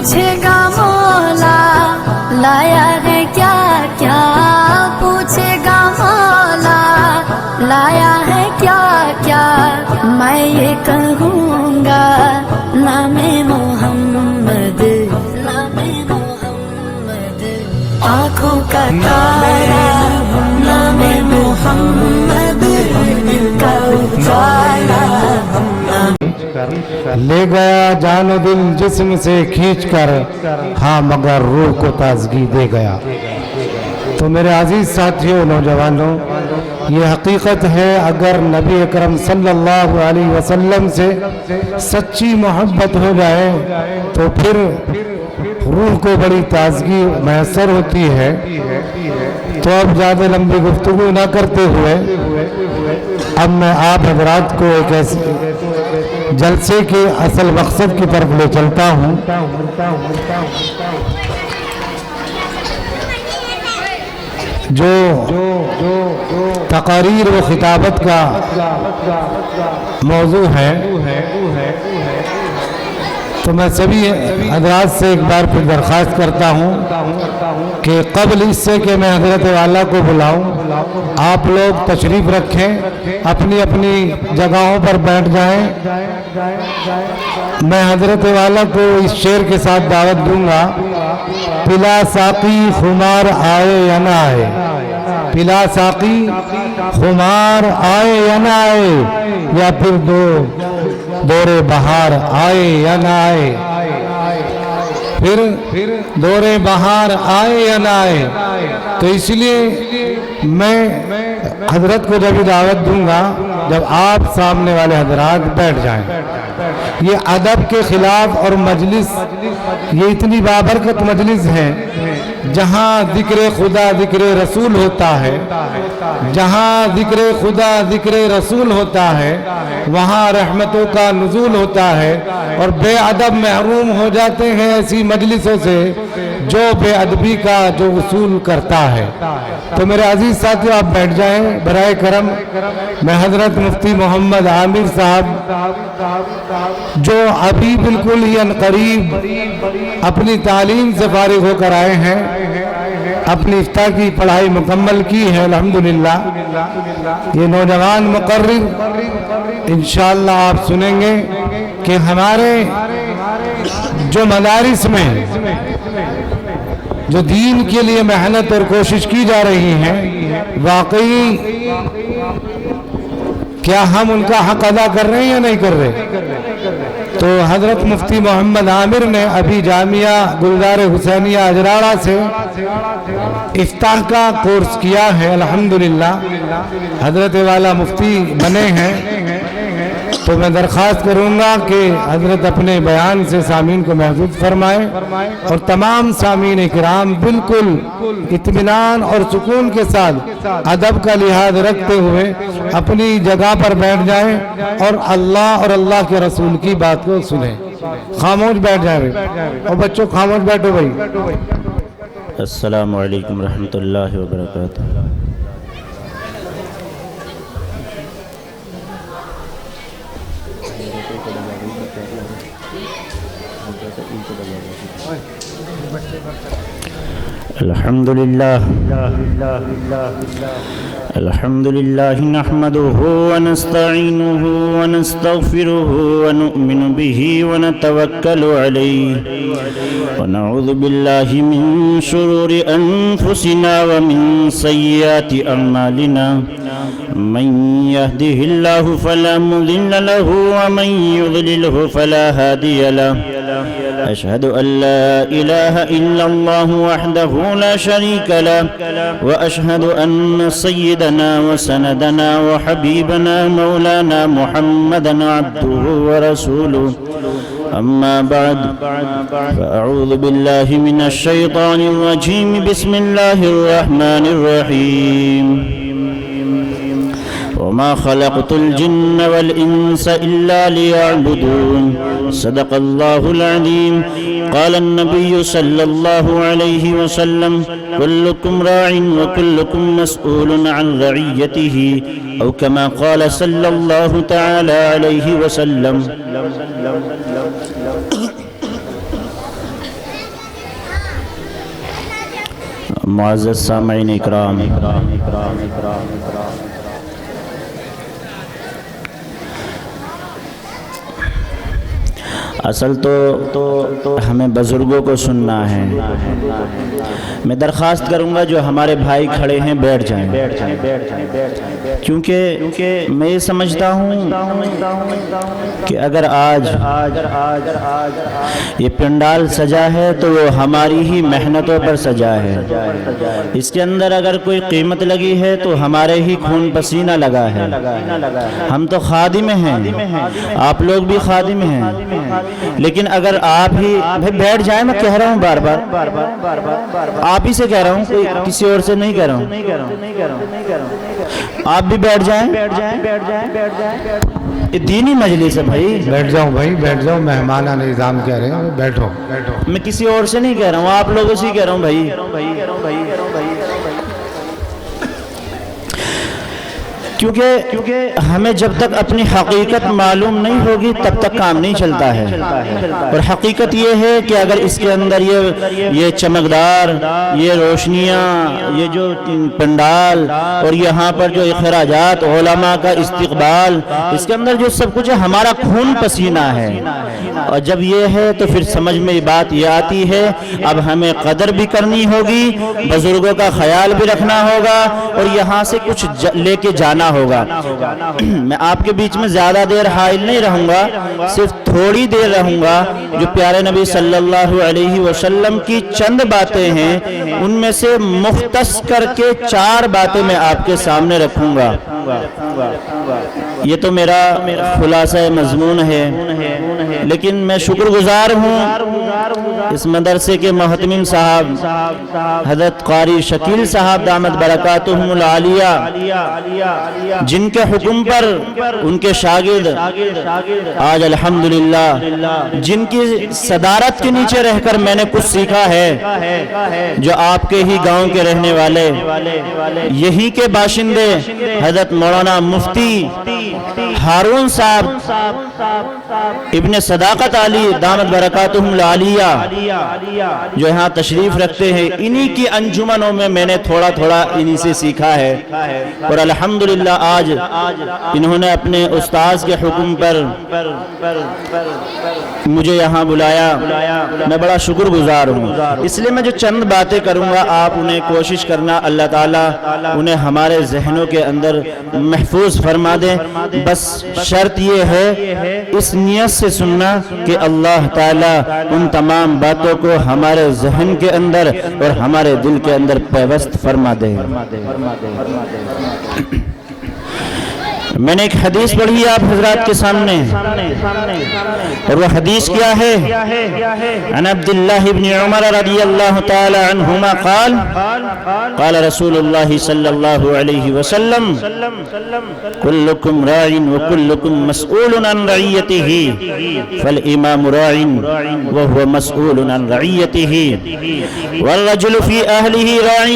پوچھے گا مولا لایا ہے کیا کیا، پوچھے گا مولا لایا ہے کیا کیا، میں یہ کہوں گا نام محمد، نام محمد، آنکھوں کا تارا نام محمد، دل کا اجالا لے گیا جان و دل جسم سے کھینچ کر، ہاں مگر روح کو تازگی دے گیا۔ تو میرے عزیز ساتھیوں، نوجوانوں، یہ حقیقت ہے، اگر نبی اکرم صلی اللہ علیہ وسلم سے سچی محبت ہو جائے تو پھر روح کو بڑی تازگی میسر ہوتی ہے۔ تو اب زیادہ لمبی گفتگو نہ کرتے ہوئے اب میں آپ حضرات کو ایک ایسے جلسے کے اصل مقصد کی طرف لے چلتا ہوں۔ جو تقاریر و خطابت کا موضوع ہے، تو میں سبھی حضرات سے ایک بار پھر درخواست کرتا ہوں کہ قبل اس سے کہ میں حضرت والا کو بلاؤں، آپ لوگ تشریف رکھیں، اپنی اپنی جگہوں پر بیٹھ جائیں۔ میں حضرت والا کو اس شعر کے ساتھ دعوت دوں گا، پلا ساقی خمار آئے یا نہ آئے، پلا ساقی خمار آئے یا نہ آئے، یا پھر دور بہار آئے یا نہ آئے، پھر دور بہار آئے یا نہ آئے۔ تو اس لیے میں حضرت کو جب دعوت دوں گا جب آپ سامنے والے حضرات بیٹھ جائیں۔ یہ ادب کے خلاف اور مجلس، یہ اتنی بابرکت مجلس ہے جہاں ذکر خدا ذکر رسول ہوتا ہے، جہاں ذکر خدا ذکر رسول ہوتا ہے وہاں رحمتوں کا نزول ہوتا ہے، اور بے ادب محروم ہو جاتے ہیں ایسی مجلسوں سے جو بے ادبی کا جو اصول کرتا ہے۔ تو میرے عزیز ساتھیو، آپ بیٹھ جائیں برائے کرم۔ میں حضرت مفتی محمد عامر صاحب جو ابھی بالکل ہی عنقریب اپنی تعلیم سے فارغ ہو کر آئے ہیں، اپنی افتاء کی پڑھائی مکمل کی ہے الحمدللہ، یہ نوجوان مقرر انشاءاللہ آپ سنیں گے کہ ہمارے جو مدارس میں جو دین کے لیے محنت اور کوشش کی جا رہی ہے، واقعی کیا ہم ان کا حق ادا کر رہے ہیں یا نہیں کر رہے؟ تو حضرت مفتی محمد عامر نے ابھی جامعہ گلزار حسینیہ اجراڑہ سے افتاح کا کورس کیا ہے الحمدللہ، حضرت والا مفتی بنے ہیں۔ تو میں درخواست کروں گا کہ حضرت اپنے بیان سے سامعین کو محفوظ فرمائے، اور تمام سامعین اکرام بالکل اطمینان اور سکون کے ساتھ ادب کا لحاظ رکھتے ہوئے اپنی جگہ پر بیٹھ جائیں اور اللہ اور اللہ کے رسول کی بات کو سنیں۔ خاموش بیٹھ جائیں بھائی، اور بچوں خاموش بیٹھو بھائی۔ السلام علیکم ورحمۃ اللہ وبرکاتہ۔ الحمد لله نحمده ونستعينه ونستغفره ونؤمن به ونتوكل عليه ونعوذ بالله من شرور أنفسنا ومن سيئات أعمالنا، من يهده الله فلا مضل له ومن يضلله فلا هادي له، أشهد أن لا إله إلا الله وحده لا شريك له، وأشهد أن سيدنا وسندنا وحبيبنا مولانا محمدا عبده ورسوله، أما بعد فأعوذ بالله من الشيطان الرجيم، بسم الله الرحمن الرحيم، وما خلقت الجن والإنس إلا ليعبدون، صدق الله العظيم۔ قال النبي صلى الله عليه وسلم: كلكم راع وكلكم مسؤول عن رعيته، أو كما قال صلى الله تعالى عليه وسلم۔ معزز سامعین اکرام، اصل تو ہمیں بزرگوں کو سننا ہے۔ میں درخواست کروں گا جو ہمارے بھائی کھڑے ہیں بیٹھ جائیں، کیونکہ میں یہ سمجھتا ہوں کہ اگر آج یہ پنڈال سجا ہے تو وہ ہماری ہی محنتوں پر سجا ہے۔ اس کے اندر اگر کوئی قیمت لگی ہے تو ہمارے ہی خون پسینہ لگا ہے۔ ہم تو خادم ہیں، آپ لوگ بھی خادم ہیں، لیکن اگر آپ ہی بیٹھ جائیں، میں کہہ رہا ہوں بار بار آپ ہی سے کہہ رہا ہوں، کوئی کسی اور سے نہیں کہہ رہا ہوں، آپ بھی بیٹھ جائیں۔ یہ دینی مجلس ہے بھائی، بیٹھ جاؤ بھائی، بیٹھ جاؤ، مہمانان نظام کہہ رہے ہیں، بیٹھو۔ میں کسی اور سے نہیں کہہ رہا ہوں، آپ لوگوں سے ہی کہہ رہا ہوں بھائی۔ کیونکہ ہمیں جب تک اپنی حقیقت معلوم نہیں ہوگی تب تک کام نہیں چلتا ہے، اور حقیقت یہ ہے کہ اگر اس کے اندر یہ چمکدار، یہ روشنیاں، یہ جو پنڈال اور یہاں پر جو اخراجات، علماء کا استقبال، اس کے اندر جو سب کچھ ہے ہمارا خون پسینہ ہے، اور جب یہ ہے تو پھر سمجھ میں بات یہ آتی ہے اب ہمیں قدر بھی کرنی ہوگی، بزرگوں کا خیال بھی رکھنا ہوگا، اور یہاں سے کچھ لے کے جانا ہوگا۔ میں آپ کے بیچ میں زیادہ دیر حائل نہیں رہوں گا، صرف تھوڑی دیر رہوں گا۔ جو پیارے نبی صلی اللہ علیہ وسلم کی چند باتیں ہیں ان میں سے مختص کر کے 4 باتیں میں آپ کے سامنے رکھوں گا۔ یہ تو میرا خلاصہ مضمون ہے، لیکن میں شکر گزار ہوں اس مدرسے کے محتمم صاحب حضرت قاری شکیل صاحب دامت برکاتہم العالیہ، جن کے حکم پر ان کے شاگرد آج الحمدللہ جن کی صدارت کے نیچے رہ کر میں نے کچھ سیکھا ہے، جو آپ کے ہی گاؤں کے رہنے والے، یہی کے باشندے حضرت مولانا مفتی ہارون صاحب ابن صداقت علی دامت برکاتہم العالیہ جو یہاں تشریف رکھتے ہیں، انہی کی انجمنوں میں نے تھوڑا انہی سے سیکھا ہے، اور الحمدللہ آج انہوں نے اپنے استاذ کے حکم پر مجھے یہاں بلایا، میں بڑا شکر گزار ہوں۔ اس لیے میں جو چند باتیں کروں گا آپ انہیں کوشش کرنا اللہ تعالیٰ انہیں ہمارے ذہنوں کے اندر محفوظ فرما دیں، بس شرط یہ ہے اس نیت سے سننا کہ اللہ تعالیٰ ان تمام باتوں کو ہمارے ذہن کے اندر اور ہمارے دل کے اندر پیوست فرما دے۔ میں نے ایک حدیث پڑھی ہے آپ حضرات کے سامنے، اور وہ حدیث کیا ہے؟ عن عبداللہ ابن عمر رضی اللہ تعالی عنہما قال قال رسول اللہ صلی اللہ علیہ وسلم کلکم راع وکلکم مسئول عن رعیتہ فالامام راع وهو مسئول عن رعیتہ والرجل فی اہلہ راع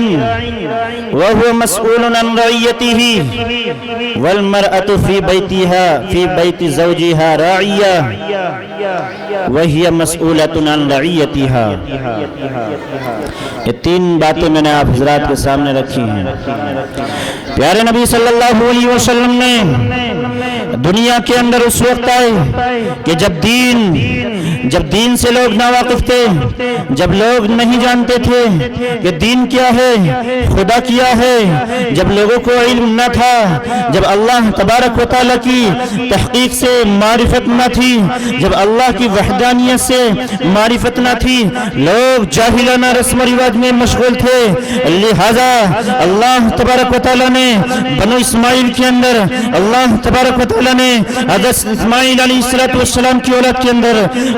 وهو مسئول عن رعیتہ والمرأة في بيتها في بيت زوجها راعية وهي مسؤولة عن رعيتها۔ یہ 3 باتیں میں نے آپ حضرات کے سامنے رکھی ہیں۔ پیارے نبی صلی اللہ علیہ وسلم نے دنیا کے اندر اس وقت آئے کہ جب دین سے لوگ ناواقف تھے، جب لوگ نہیں جانتے تھے کہ دین کیا ہے، خدا کیا ہے، جب لوگوں کو علم نہ تھا، جب اللہ تبارک و تعالیٰ کی تحقیق سے معرفت نہ تھی، جب اللہ کی وحدانیت سے معرفت نہ تھی، لوگ جاہلانہ رسم و رواج میں مشغول تھے، لہذا اللہ تبارک و تعالیٰ نے بنو اسماعیل کے اندر، اللہ تبارک و تعالیٰ نے حضرت اسماعیل علیہ السلام کی اولاد کے اندر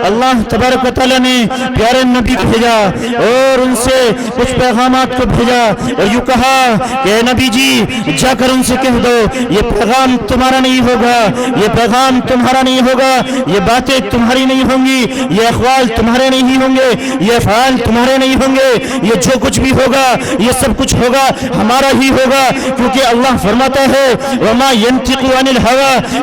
اللہ تبارک و تعالیٰ نے پیارے نبی کو بھیجا اور ان سے کچھ پیغامات کو بھیجا، اور یوں کہا کہ اے نبی جی جا کر ان سے کہہ دو یہ پیغام تمہارا نہیں ہوگا، یہ پیغام تمہارا نہیں ہوگا، یہ باتیں تمہاری نہیں ہوں گی، یہ اقوال تمہارے نہیں ہوں گے، یہ افعال تمہارے نہیں ہوں گے، یہ جو کچھ بھی ہوگا یہ سب کچھ ہوگا ہمارا ہی ہوگا، کیونکہ اللہ فرماتا ہے وما ينطق عن الهوى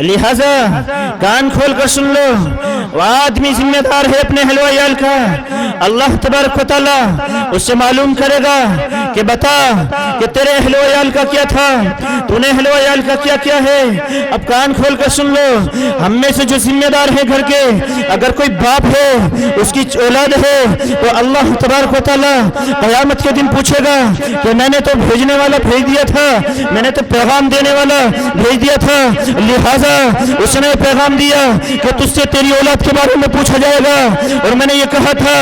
لہذا کان کھول کر سن لو، وہ آدمی ذمہ دار ہے اپنے اہل و عیال کا، اللہ تبارک و تعالیٰ اس سے معلوم کرے گا کہ بتا کہ تیرے اہل و عیال کا کیا تھا، تو نے اہل و عیال کا کیا کیا ہے۔ اب کان کھول کر سن لو، ہم میں سے جو ذمہ دار ہیں گھر کے، اگر کوئی باپ ہے اس کی اولاد ہے تو اللہ تبارک و تعالیٰ قیامت کے دن پوچھے گا کہ میں نے تو بھیجنے والا بھیج دیا تھا، میں نے تو پیغام دینے والا بھیج دیا تھا، لہٰذا اس نے پیغام دیا کہ تجھ سے تیری اولاد کے بارے میں پوچھا جائے گا، اور میں نے یہ کہا تھا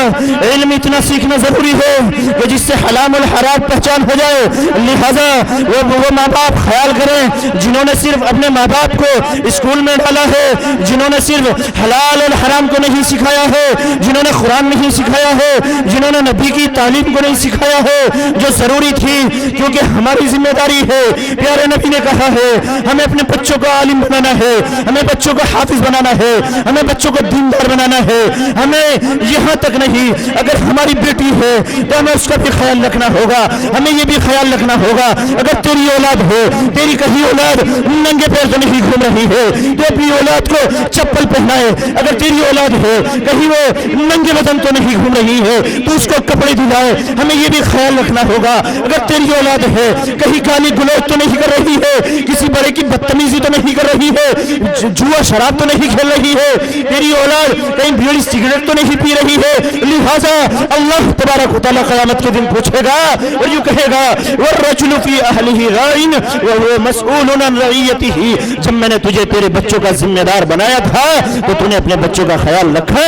علم اتنا سیکھنا ضروری ہے کہ جس سے حلال الحرام پہچان ہو جائے، لہٰذا وہ ماں باپ خیال کریں جنہوں نے صرف اپنے ماں باپ کو اسکول میں ڈالا ہے، جنہوں نے صرف حلال الحرام کو نہیں سکھایا ہے، جنہوں نے قرآن نہیں سکھایا ہے، جنہوں نے نبی کی تعلیم کو نہیں سکھایا ہے جو ضروری تھی، کیونکہ ہماری ذمہ داری ہے۔ پیارے نبی نے کہا ہے ہمیں اپنے بچوں کو عالم بنانا ہے، ہمیں بچوں کو حافظ بنانا ہے، ہمیں بچوں کو دیندار بنانا ہے۔ ہمیں یہاں تک نہیں، اگر ہماری بیٹی ہے تو ہمیں اس کا بھی خیال رکھنا ہوگا، ہمیں یہ بھی خیال رکھنا ہوگا اگر تیری اولاد ہے، تیری کہیں اولاد ننگے پیر تو نہیں گھوم رہی ہے تو اپنی اولاد کو چپل پہنائے، اگر تیری اولاد ہے کہیں وہ ننگے بدن تو نہیں گھوم رہی ہے تو اس کو کپڑے دلائے، ہمیں یہ بھی خیال رکھنا ہوگا اگر تیری اولاد ہے کہیں گالی گلوچ تو نہیں کر رہی ہے، کسی بڑے کی بدتمیزی تو نہیں کر رہی ہے، جوا شراب تو نہیں کھیل رہی ہے، تیری اولاد کہیں بیڑی سگریٹ تو نہیں پی رہی ہے، لہذا اللہ تبارک و تعالیٰ قیامت کے دن پوچھے گا اور یوں کہے گا وَالرَّجُلُ فِي أَهْلِهِ رَاعٍ وَهُوَ مَسْئُولٌ عَنْ رَعِيَّتِهِ، جب میں نے تجھے تیرے بچوں کا ذمہ دار بنایا تھا تو تو نے اپنے بچوں کا خیال رکھا؟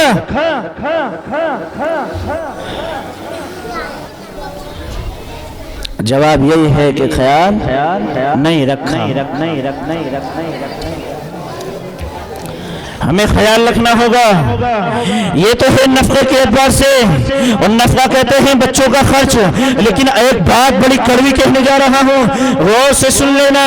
جواب یہی ہے کہ خیال نہیں رکھا۔ ہمیں خیال رکھنا ہوگا۔ یہ تو ہے نفقے کے اعتبار سے، اور نفقہ کہتے ہیں بچوں کا خرچ، لیکن ایک بات بڑی کڑوی کہنے جا رہا ہوں، غور سے سن لینا،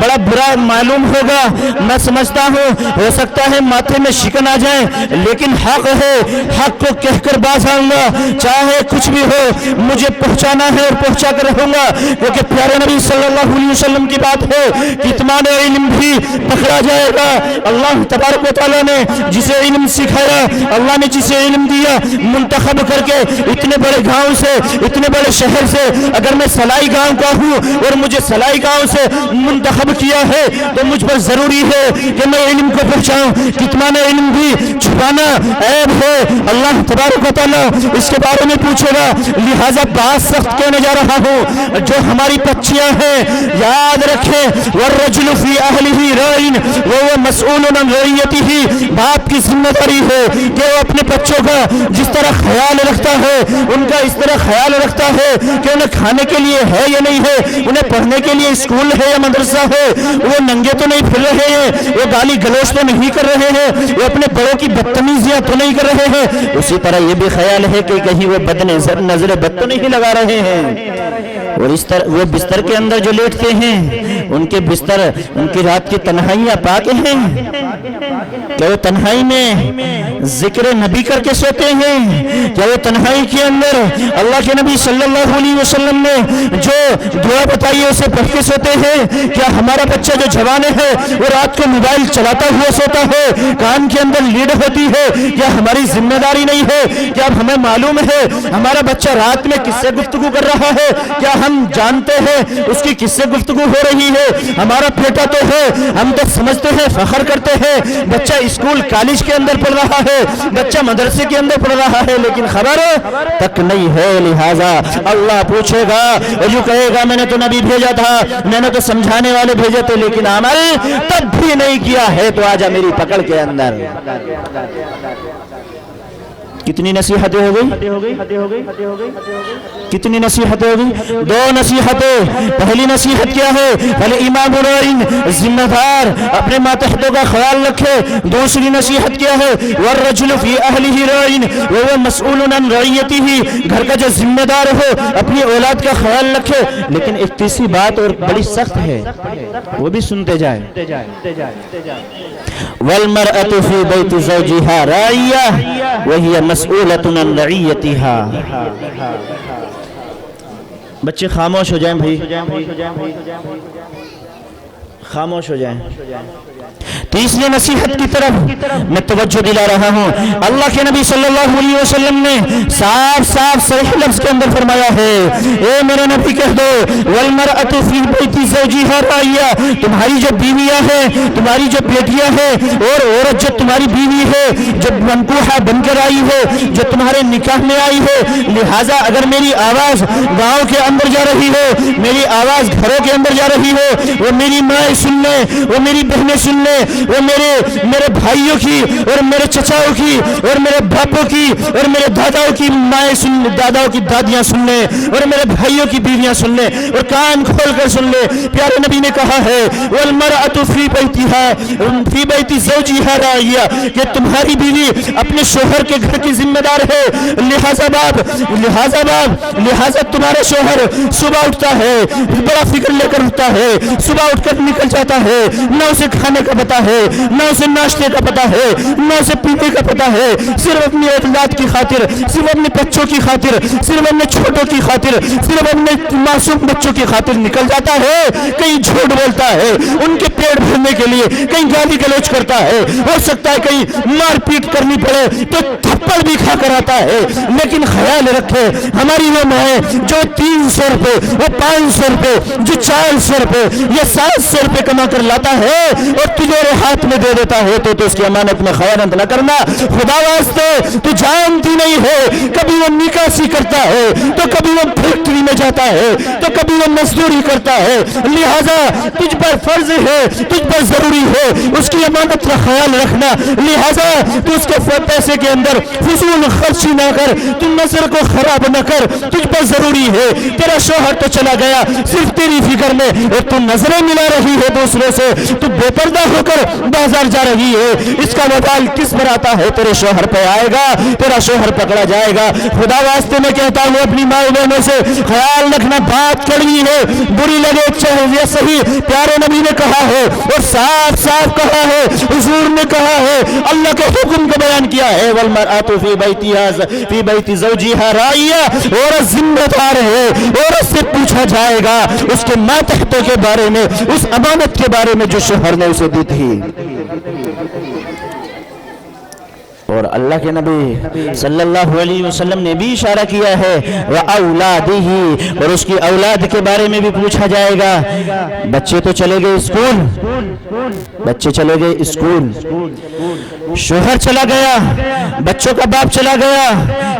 بڑا برا معلوم ہوگا، میں سمجھتا ہوں ہو سکتا ہے ماتھے میں شکن آ جائے، لیکن حق ہے، حق کو کہہ کر باز آؤں گا، چاہے کچھ بھی ہو مجھے پہنچانا ہے اور پہنچا کر رہوں گا، کیونکہ پیارے نبی صلی اللہ علیہ وسلم کی بات ہے، کتمان علم بھی پکڑا جائے گا۔ اللہ تبارک و تعالیٰ نے جسے علم سکھایا، اللہ نے جسے علم دیا، منتخب کر کے اتنے بڑے گاؤں سے، اتنے بڑے شہر سے، اگر میں سلائی گاؤں کا ہوں اور مجھے سلائی گاؤں سے منتخب کیا ہے تو مجھ پر ضروری ہے کہ میں علم کو پہنچاؤں۔ کتمان علم بھی چھپانا عیب ہے، اللہ تبارک و تعالیٰ اس کے بارے میں پوچھے گا، لہٰذا بات سخت کہنے جا رہا ہوں، جو ہماری بچیاں ہیں یاد رکھیں وَالرَّجُلُ فِي أَهْلِهِ رَاعٍ وَهُوَ مَسْئُولٌ عَنْ رَعِيَّتِهِ، باپ کی ذمہ داری ہے کہ وہ اپنے بچوں کا جس طرح خیال رکھتا ہے ان کا اس طرح خیال رکھتا ہے کہ انہیں کھانے کے لیے ہے یا نہیں ہے، انہیں پڑھنے کے لیے اسکول ہے یا مدرسہ ہے، وہ ننگے تو نہیں پھر رہے ہیں، وہ گالی گلوچ تو نہیں کر رہے ہیں، وہ اپنے بڑوں کی بدتمیزیاں تو نہیں کر رہے ہیں، اسی طرح یہ بھی خیال ہے کہ کہیں وہ بد نظر بد تو نہیں لگا رہے ہیں، اور اس طرح وہ بستر کے اندر جو لیٹتے ہیں ان کے بستر، ان کی رات کی تنہائیاں پاک ہیں، کیا وہ تنہائی میں ذکر نبی کر کے سوتے ہیں؟ کیا وہ تنہائی کے اندر اللہ کے نبی صلی اللہ علیہ وسلم نے جو دعا بتائی ہے اسے پڑھ کے سوتے ہیں؟ کیا ہمارا بچہ جو جوان ہے وہ رات کو موبائل چلاتا ہوا سوتا ہے، کان کے اندر لیڈ ہوتی ہے؟ کیا ہماری ذمہ داری نہیں ہے؟ کیا ہمیں معلوم ہے ہمارا بچہ رات میں کس سے گفتگو کر رہا ہے؟ کیا ہم جانتے ہیں اس کی کس سے گفتگو ہو رہی ہے؟ ہمارا بیٹا تو ہے، ہم تو سمجھتے ہیں، فخر کرتے ہیں، بچہ اسکول کالج کے اندر پڑھ رہا ہے، بچہ مدرسے کے اندر پڑھ رہا ہے، لیکن خبر تک نہیں ہے، لہذا اللہ پوچھے گا اور یوں کہے گا میں نے تو نبی بھیجا تھا، میں نے تو سمجھانے والے بھیجے تھے، لیکن عمل تب بھی نہیں کیا ہے، تو آجا میری پکڑ کے اندر۔ کتنی نصیحتیں ہو گئی؟ کتنی نصیحتیں ہو گئی؟ 2 نصیحتیں۔ پہلی نصیحت کیا ہے؟ فَالْإِمَامُ رَاعٍ، ذمہ دار اپنے ماتحتوں کا خیال رکھے۔ دوسری نصیحت کیا ہے؟ وَالرَّجُلُ فِي أَهْلِهِ رَاعٍ وَهُوَ مَسْئُولٌ عَنْ رَعِيَّتِهِ، گھر کا جو ذمہ دار ہو اپنی اولاد کا خیال رکھے۔ لیکن ایک تیسری بات اور بڑی سخت ہے، وہ بھی سنتے جائیں۔ وَالْمَرْأَةُ فِي بَيْتِ زَوْجِهَا رَاعِيَّةٌ وَهِيَ مَسْئُولَةٌ عَنْ رَعِيَّتِهَا۔ بچے خاموش ہو جائیں بھائی، خاموش ہو جائیں. تیسری نصیحت کی طرف میں توجہ دلا رہا ہوں. اللہ کے نبی صلی اللہ علیہ وسلم نے صاف صاف صحیح لفظ کے اندر فرمایا ہے, اے میرے نبی کہہ دو والمرأة فی بیت زوجها راعیہ, تمہاری جو بیویاں ہیں, تمہاری جو بیٹیاں ہیں, اور عورت جو تمہاری بیوی ہے, جو منکوحہ بن کر آئی ہے, جو تمہارے نکاح میں آئی ہے, لہٰذا اگر میری آواز گاؤں کے اندر جا رہی ہے, میری آواز گھروں کے اندر جا رہی ہے, وہ میری ماں سن لے, وہ میری بہنیں سن لے, وہ میرے بھائیوں کی اور میرے چچاؤں کی اور میرے باپوں کی اور میرے داداؤں کی مائیں سن لے, داداؤں کی دادیاں سن لے, اور میرے بھائیوں کی بیویاں سن لے, اور کان کھول کر سن لے. پیارے نبی نے کہا ہے والمرأة فی بیت زوجها راعیہ, کہ تمہاری بیوی اپنے شوہر کے گھر کی ذمہ دار ہے. لہذا تمہارا شوہر صبح اٹھتا ہے, بڑا فکر لے کر اٹھتا ہے, صبح اٹھ کر نکل جاتا ہے, نہ اسے کھانے کا پتا ہے, نہ اسے ناشتے کا پتا ہے, نہ اسے پینے کا پتا ہے, صرف اپنی اولاد کی خاطر, صرف اپنے بچوں کی خاطر, صرف اپنے چھوٹوں کی خاطر, صرف اپنے معصوم بچوں کی خاطر نکل جاتا ہے. کہیں جھوٹ بولتا ہے ان کے پیٹ بھرنے کے لیے, کہیں گالی گلوچ کرتا ہے, ہو سکتا ہے کہیں مار پیٹ کرنی پڑے تو تھپڑ بھی کھا کر آتا ہے. لیکن خیال رکھے ہماری وہ ماں جو 300 روپے, وہ 500 روپے, جو 400 روپے یا 700 روپے کما کر لاتا ہے اور تجھے ہاتھ میں دے دیتا ہے, تو اس کی امانت میں خیانت نہ کرنا. خدا واسطے تو جانتی نہیں ہے, کبھی وہ نکاسی کرتا ہے, تو کبھی وہ فیکٹری میں جاتا ہے, تو کبھی وہ مزدوری کرتا ہے. لہذا تجھ پر فرض ہے, تجھ پر ضروری ہے اس کی امانت کا خیال رکھنا. لہذا تو اس کے پیسے کے اندر فضول خرچی نہ کر, تم نظر کو خراب نہ کر, تجھ پر ضروری ہے. تیرا شوہر تو چلا گیا صرف تیری فکر میں, اور تم نظریں ملا رہی ہے دوسروں سے, تو بے پردہ ہو کر بازار جا رہی ہے. اس کا وبال کس پر آتا ہے؟ تیرے شوہر پہ آئے گا, تیرا شوہر پکڑا جائے گا. خدا واسطے میں کہتا ہوں اپنی ماں بہنوں سے خیال رکھنا. بات کڑوی ہے, بری لگے چاہے یا صحیح, پیارے نبی نے کہا ہے اور صاف صاف کہا ہے, حضور نے کہا ہے, اللہ کے حکم کو بیان کیا ہے والمرأة فی بیت زوجها راعیہ. عورت ذمہ دار ہے, عورت سے پوچھا جائے گا اس کے ماتحتوں کے بارے میں, اس امانت کے بارے میں جو شوہر نے اسے دی تھی. اور اللہ کے نبی صلی اللہ علیہ وسلم نے بھی اشارہ کیا ہے وَأَوْلَادِهِ, اور اس کی اولاد کے بارے میں بھی پوچھا جائے گا. بچے تو چلے گئے اسکول, بچے چلے گئے اسکول, شوہر چلا گیا, بچوں کا باپ چلا گیا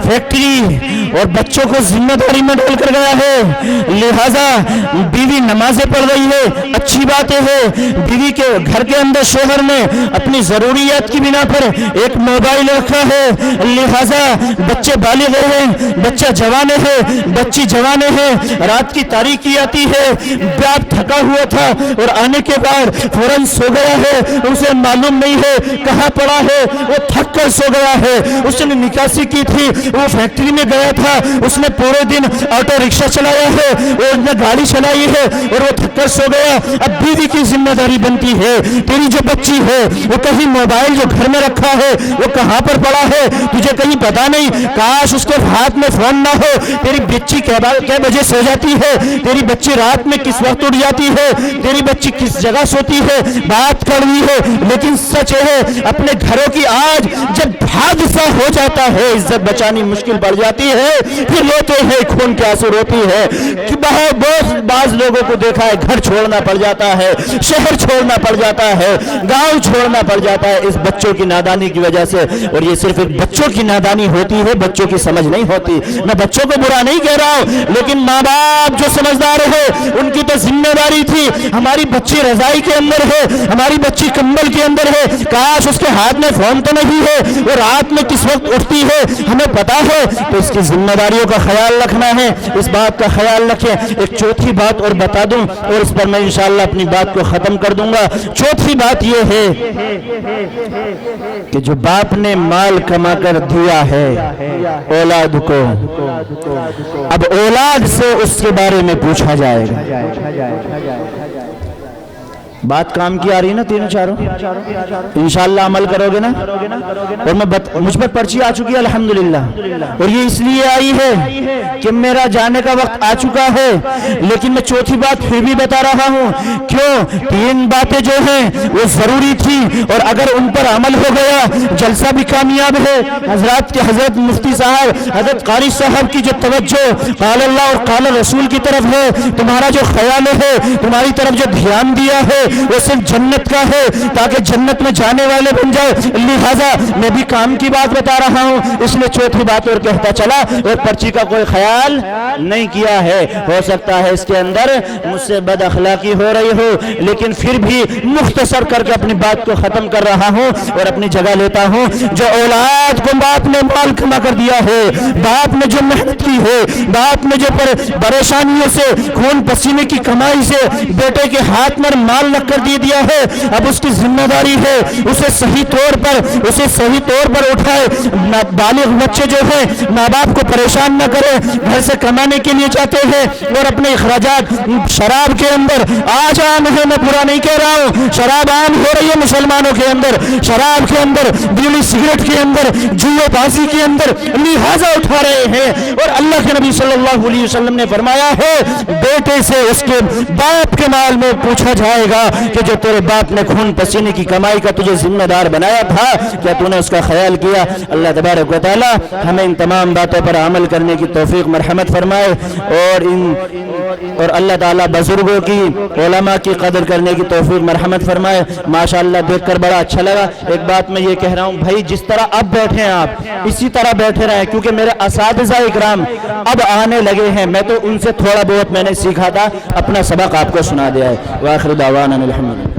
فیکٹری, اور بچوں کو ذمہ داری میں ڈال کر گیا ہے. لہذا بیوی نمازیں پڑھ رہی ہے, اچھی باتیں ہے. بیوی کے گھر کے اندر شوہر نے اپنی ضروریات کی بنا پر ایک موبائل رکھا ہے. لہذا بچے بالغ ہیں, بچہ جوانے ہے, بچی جوانے ہے. رات کی تاریکی آتی ہے, باپ تھکا ہوا تھا اور آنے کے بعد فوراً سو گیا ہے, اسے معلوم نہیں ہے کہاں پڑا ہے, وہ تھک کر سو گیا ہے. اس نے نکاسی کی تھی, وہ فیکٹری میں گیا تھا, اس نے پورے دن آٹو رکشہ چلایا ہے اور نے گاڑی چلائی ہے اور وہ تھک کر سو گیا. اب بیوی کی ذمہ داری بنتی ہے, تیری جو بچی ہے وہ کہیں موبائل جو گھر میں رکھا ہے وہ کہاں پر پڑا ہے تجھے کہیں پتا نہیں, کاش اس کے ہاتھ میں فون نہ ہو. تیری بچی کیا بجے سو جاتی ہے, تیری بچی رات میں کس وقت اٹھ جاتی ہے, تیری بچی کس جگہ سوتی ہے. بات کڑوی ہے لیکن سچ ہے. اپنے گھروں کی آج جب حادثہ ہو جاتا ہے عزت بچانی مشکل پڑ جاتی ہے, پھر روتے ہیں, خون کے آنسو روتی ہے کہ بہت بعض لوگوں کو دیکھا ہے گھر چھوڑنا پڑ جاتا ہے, شہر چھوڑنا پڑ جاتا ہے, گاؤں چھوڑنا پڑ جاتا ہے اس بچوں کی نادانی کی وجہ سے. اور یہ صرف ایک بچوں کی نادانی ہوتی ہے, بچوں کی سمجھ نہیں ہوتی. میں بچوں کو برا نہیں کہہ رہا ہوں, لیکن ماں باپ جو سمجھدار ہے ان کی تو ذمہ داری تھی, ہماری بچی رضائی کے اندر ہے, ہماری بچی کمبل کے اندر ہے, کاش اس کے ہاتھ میں فون تو نہیں ہے, وہ رات میں کس وقت اٹھتی ہے ہمیں پتا ہے. تو اس کی ذمہ داریوں کا خیال رکھنا ہے, اس بات کا خیال رکھیں. ایک چوتھی بات اور بتا دوں اور اس پر میں انشاءاللہ اپنی بات کو ختم کر دوں گا. چوتھی بات یہ ہے کہ جو باپ نے مال کما کر دیا ہے اولاد کو, اب اولاد سے اس کے بارے میں پوچھا جائے گا. بات کام کی آ رہی ہے نا تینوں چاروں؟ انشاءاللہ عمل کرو گے نا؟ اور مجھ پر پرچی آ چکی ہے الحمدللہ، اور یہ اس لیے آئی ہے کہ میرا جانے کا وقت آ چکا ہے، لیکن میں چوتھی بات پھر بھی بتا رہا ہوں۔ کیوں؟ تین باتیں جو ہیں وہ ضروری تھی، اور اگر ان پر عمل ہو گیا جلسہ بھی کامیاب ہے۔ حضرت مفتی صاحب، حضرت قاری صاحب کی جو توجہ قال اللہ اور قال رسول کی طرف ہے، تمہارا جو خیال ہے، تمہاری طرف جو دھیان دیا ہے وہ صرف جنت کا ہے، تاکہ جنت میں جانے والے بن جائے، لہذا میں بھی کام کی بات بتا رہا ہوں، اس لیے چوتھی بات اور کہتا چلا، اور پرچی کا کوئی خیال نہیں کیا ہے۔ ہو سکتا ہے اس کے اندر مجھ سے بد اخلاقی ہو رہی ہو، لیکن پھر بھی مختصر کر کے اپنی بات کو ختم کر رہا ہوں اور اپنی جگہ لیتا ہوں۔ جو اولاد کو باپ نے مال کما کر دیا ہے، باپ نے جو محنت کی ہے، باپ نے جو پریشانیوں سے خون پسینے کی کمائی سے بیٹے کے ہاتھ میں مال رکھ کر دیا ہے، اب اس کی ذمہ داری ہے اسے صحیح طور پر اٹھائے۔ بالغ بچے جو ہیں ماں باپ کو پریشان نہ کرے، گھر سے کمانے کے لیے جاتے ہیں اور اپنے اخراجات شراب کے اندر آج عام ہے، میں برا نہیں کہہ رہا ہوں، شراب عام ہو رہی ہے مسلمانوں کے اندر، شراب کے اندر، بیڑی سگریٹ کے اندر، جوئے بازی کے اندر لہٰذا اٹھا رہے ہیں، اور اللہ کے نبی صلی اللہ علیہ وسلم نے فرمایا ہے بیٹے سے اس کے باپ کے مال میں پوچھا جائے گا کہ جو تیرے باپ نے خون پسینے کی کمائی کا تجھے ذمہ دار بنایا تھا، کیا تو نے اس کا خیال کیا؟ اللہ تبارک و تعالی ہمیں ان تمام باتوں پر عمل کرنے کی توفیق مرحمت فرمائے، اور اللہ تعالیٰ بزرگوں کی، علماء کی قدر کرنے کی توفیق مرحمت فرمائے۔ ماشاءاللہ دیکھ کر بڑا اچھا لگا۔ ایک بات میں یہ کہہ رہا ہوں بھائی، جس طرح اب بیٹھے ہیں آپ اسی طرح بیٹھے رہیں، کیونکہ میرے اساتذہ اکرام اب آنے لگے ہیں، میں تو ان سے تھوڑا بہت میں نے سیکھا تھا، اپنا سبق آپ کو سنا دیا ہے۔ وآخر دعوانا الحمدللہ۔